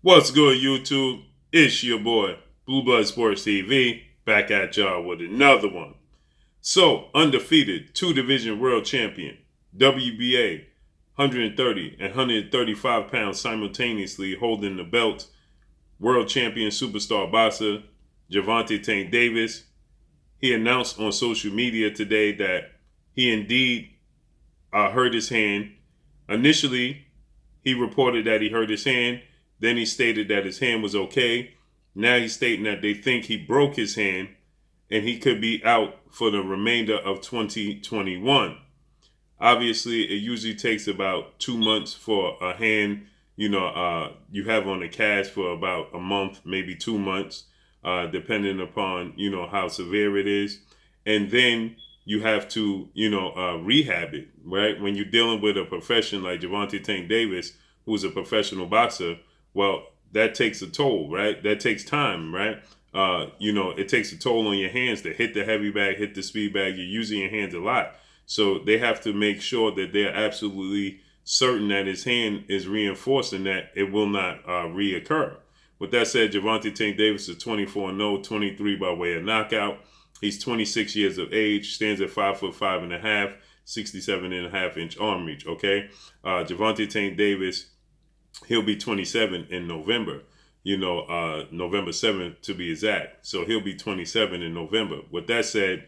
What's good, YouTube? It's your boy, Blue Blood Sports TV, back at y'all with another one. So, undefeated, two division world champion, WBA, 130 and 135 pounds simultaneously holding the belt, world champion superstar boxer, Javonte Davis. He announced on social media today that he indeed hurt his hand. Initially, he reported that he hurt his hand. Then he stated that his hand was okay. Now he's stating that they think he broke his hand and he could be out for the remainder of 2021. Obviously, it usually takes about 2 months for a hand, you have on a cast for about a month, maybe 2 months, depending upon, how severe it is. And then you have to, rehab it, right? When you're dealing with a profession like Javonte Davis, who's a professional boxer, well, that takes a toll, right? That takes time, right? It takes a toll on your hands to hit the heavy bag, hit the speed bag. You're using your hands a lot. So they have to make sure that they're absolutely certain that his hand is reinforced and that it will not reoccur. With that said, Gervonta Davis is 24-0, 23 by way of knockout. He's 26 years of age, stands at 5'5.5", 67.5-inch arm reach. Okay, Gervonta Davis, he'll be 27 in November. November 7th to be exact. So he'll be 27 in November. With that said,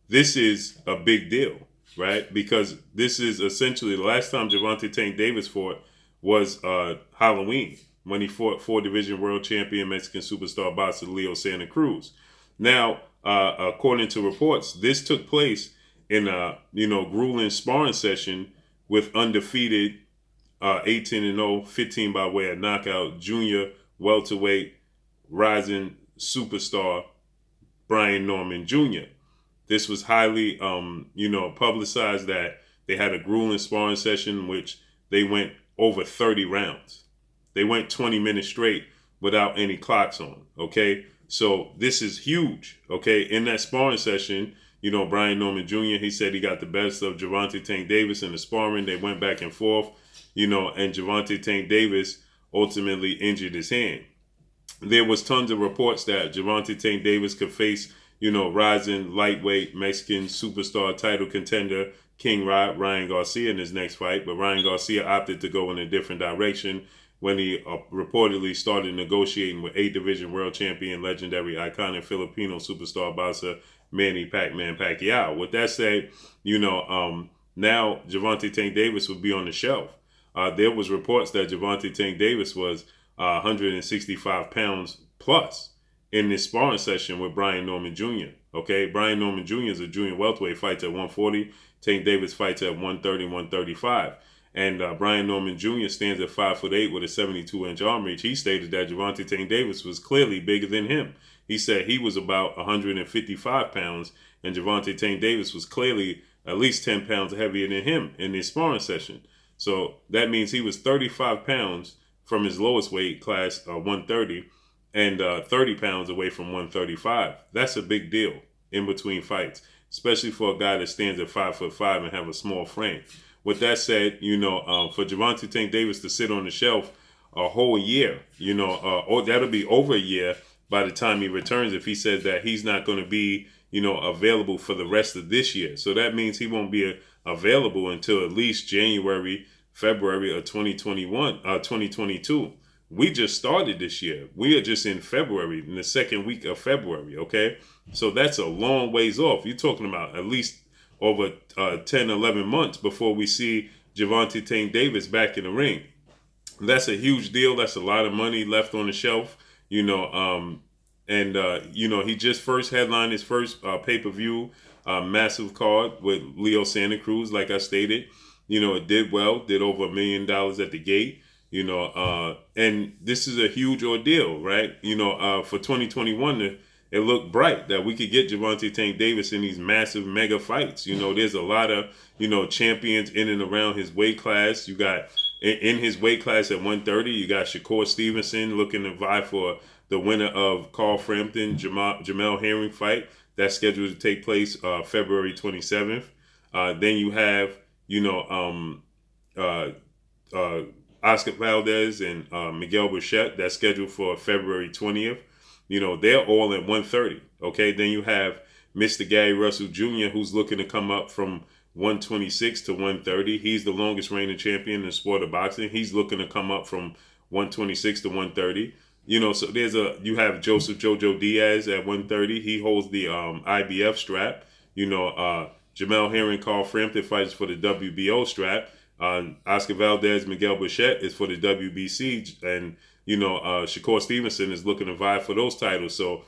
this is a big deal, right? Because this is essentially the last time Gervonta Davis fought was Halloween when he fought four-division world champion Mexican superstar boxer Leo Santa Cruz. Now, according to reports, this took place in a grueling sparring session with undefeated 18-0, 15 by way of knockout junior welterweight rising superstar Brian Norman Jr. This was highly, publicized that they had a grueling sparring session in which they went over 30 rounds. They went 20 minutes straight without any clocks on, okay? So this is huge, okay? In that sparring session, Brian Norman Jr., he said he got the best of Gervonta Davis in the sparring. They went back and forth, and Gervonta Davis ultimately injured his hand. There was tons of reports that Gervonta Davis could face rising lightweight Mexican superstar title contender King Ryan Garcia in his next fight. But Ryan Garcia opted to go in a different direction when he reportedly started negotiating with 8-division world champion, legendary, iconic Filipino superstar boxer Manny Pac-Man Pacquiao. With that said, now Gervonta Davis would be on the shelf. There was reports that Gervonta Davis was 165 pounds plus in this sparring session with Brian Norman Jr. Okay, Brian Norman Jr. is a junior welterweight, fights at 140. Tank Davis fights at 130, 135. And Brian Norman Jr. stands at 5'8" with a 72-inch arm reach. He stated that Gervonta Davis was clearly bigger than him. He said he was about 155 pounds, and Gervonta Davis was clearly at least 10 pounds heavier than him in this sparring session. So that means he was 35 pounds from his lowest weight class, 130, and 30 pounds away from 135. That's a big deal in between fights, especially for a guy that stands at 5'5" and have a small frame. With that said, for Gervonta Davis to sit on the shelf a whole year, that'll be over a year by the time he returns if he says that he's not going to be, available for the rest of this year. So that means he won't be available until at least January, February of 2022. We just started this year. We are just in February, in the second week of February, okay? So that's a long ways off. You're talking about at least over 10, 11 months before we see Gervonta Davis back in the ring. That's a huge deal. That's a lot of money left on the shelf, he just first headlined his first pay-per-view massive card with Leo Santa Cruz, like I stated. It did well, did over $1 million at the gate. And this is a huge ordeal, right? For 2021, it looked bright that we could get Gervonta Davis in these massive mega fights. There's a lot of, champions in and around his weight class. You got in his weight class at 130, you got Shakur Stevenson looking to vie for the winner of Carl Frampton, Jamel Herring fight. That's scheduled to take place February 27th. Then you have, Oscar Valdez and Miguel Burchett, that's scheduled for February 20th. They're all at 130. Okay, then you have Mr. Gary Russell Jr., who's looking to come up from 126 to 130. He's the longest reigning champion in the sport of boxing. He's looking to come up from 126 to 130. So you have Joseph Jojo Diaz at 130. He holds the IBF strap. Jamel Herring, Carl Frampton fights for the WBO strap. Oscar Valdez, Miguel Burchett is for the WBC, and Shakur Stevenson is looking to vie for those titles. So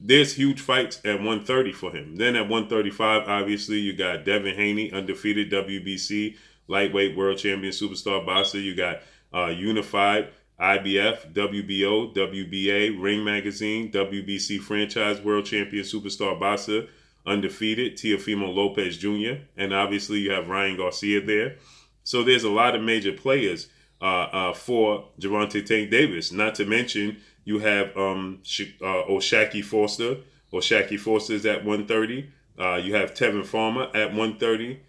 there's huge fights at 130 for him. Then at 135, obviously, you got Devin Haney, undefeated WBC lightweight world champion superstar boxer. You got Unified, IBF, WBO, WBA, Ring Magazine, WBC franchise world champion superstar boxer, undefeated, Teofimo Lopez Jr., and obviously you have Ryan Garcia there. So there's a lot of major players for Gervonta Tank Davis. Not to mention you have O'Shaquie Foster. O'Shaquie Foster is at 130. You have Tevin Farmer at 130.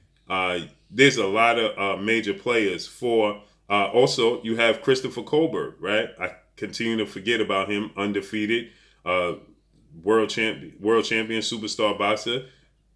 There's a lot of major players for. Also, you have Christopher Colbert, right? I continue to forget about him, undefeated, world champion, superstar boxer,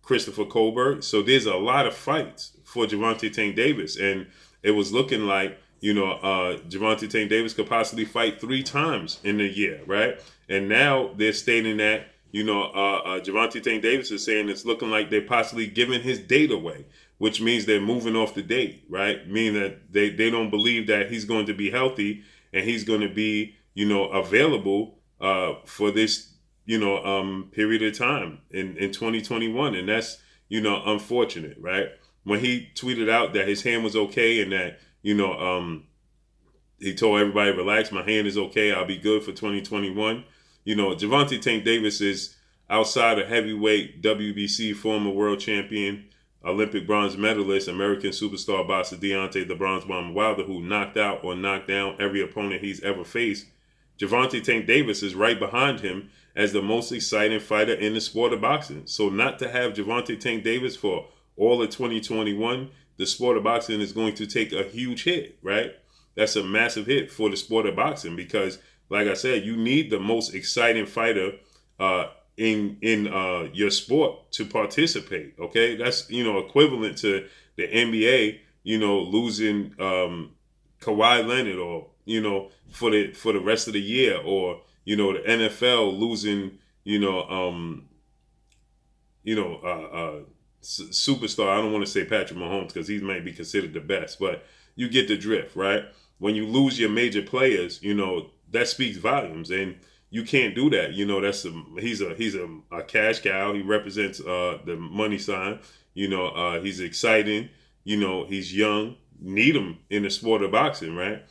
Christopher Colbert. So there's a lot of fights for Gervonta Tank Davis, and it was looking like Gervonta Tank Davis could possibly fight 3 times in a year, right? And now they're stating that Gervonta Tank Davis is saying it's looking like they're possibly giving his date away, which means they're moving off the date, right? Meaning that they don't believe that he's going to be healthy and he's going to be available for this period of time in 2021, and that's unfortunate, right? When he tweeted out that his hand was okay and that he told everybody, relax, my hand is okay, I'll be good for 2021. Gervonta Tank Davis is outside of heavyweight WBC former world champion, Olympic bronze medalist, American superstar boxer Deontay the Bronze Bomber Wilder, who knocked out or knocked down every opponent he's ever faced. Gervonta Tank Davis is right behind him as the most exciting fighter in the sport of boxing. So not to have Gervonta Tank Davis for all of 2021, the sport of boxing is going to take a huge hit, right? That's a massive hit for the sport of boxing because, like I said, you need the most exciting fighter in your sport to participate. Okay, that's equivalent to the NBA, losing Kawhi Leonard, or for the rest of the year, or the NFL losing superstar. I don't want to say Patrick Mahomes because he might be considered the best, but you get the drift, right? When you lose your major players, that speaks volumes, and you can't do that. He's a cash cow. He represents the money sign. He's exciting. He's young. Need him in the sport of boxing, right?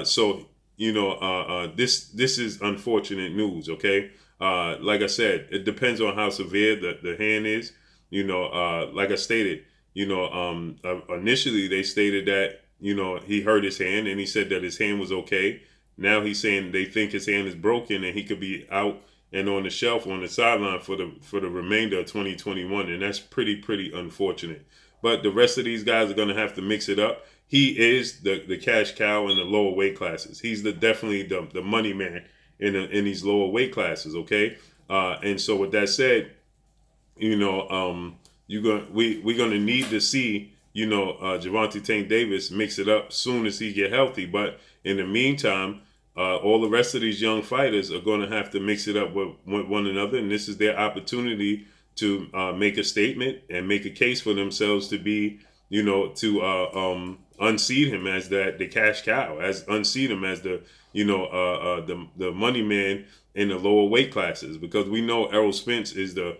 So this is unfortunate news. Okay, like I said, it depends on how severe the hand is. Like I stated, initially they stated that he hurt his hand, and he said that his hand was okay. Now he's saying they think his hand is broken and he could be out and on the shelf on the sideline for the remainder of 2021, and that's pretty unfortunate. But the rest of these guys are going to have to mix it up. He is the cash cow in the lower weight classes. He's definitely the money man in these lower weight classes. Okay, and so with that said, we're gonna need to see Gervonta Tank Davis mix it up soon as he get healthy. But in the meantime, all the rest of these young fighters are going to have to mix it up with one another, and this is their opportunity to make a statement and make a case for themselves to be, to unseat him as the cash cow, as unseat him as the money man in the lower weight classes, because we know Errol Spence is the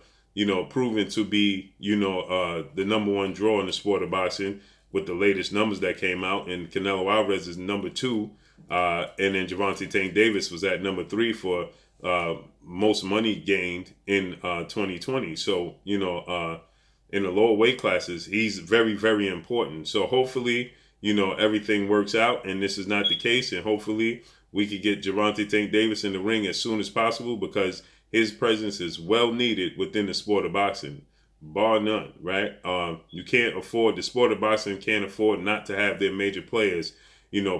proven to be the number one draw in the sport of boxing with the latest numbers that came out, and Canelo Alvarez is number 2. And then Gervonta Tank Davis was at number 3 for most money gained in 2020. So, in the lower weight classes, he's very, very important. So hopefully, everything works out and this is not the case. And hopefully we could get Gervonta Tank Davis in the ring as soon as possible, because his presence is well needed within the sport of boxing, bar none, right? The sport of boxing can't afford not to have their major players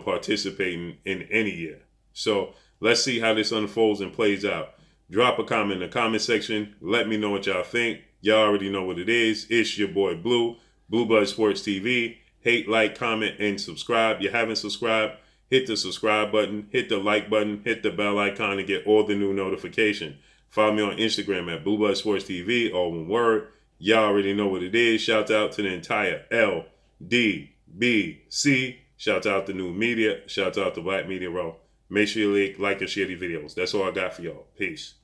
participating in any year. So let's see how this unfolds and plays out. Drop a comment in the comment section. Let me know what y'all think. Y'all already know what it is. It's your boy Blue, Blue Blood Sports TV. Hate, like, comment, and subscribe. You haven't subscribed, hit the subscribe button, hit the like button, hit the bell icon to get all the new notification. Follow me on Instagram at Blue Blood Sports TV, all one word. Y'all already know what it is. Shout out to the entire LDBC. Shout out to New Media. Shout out to Black Media Row. Make sure you like and share these videos. That's all I got for y'all. Peace.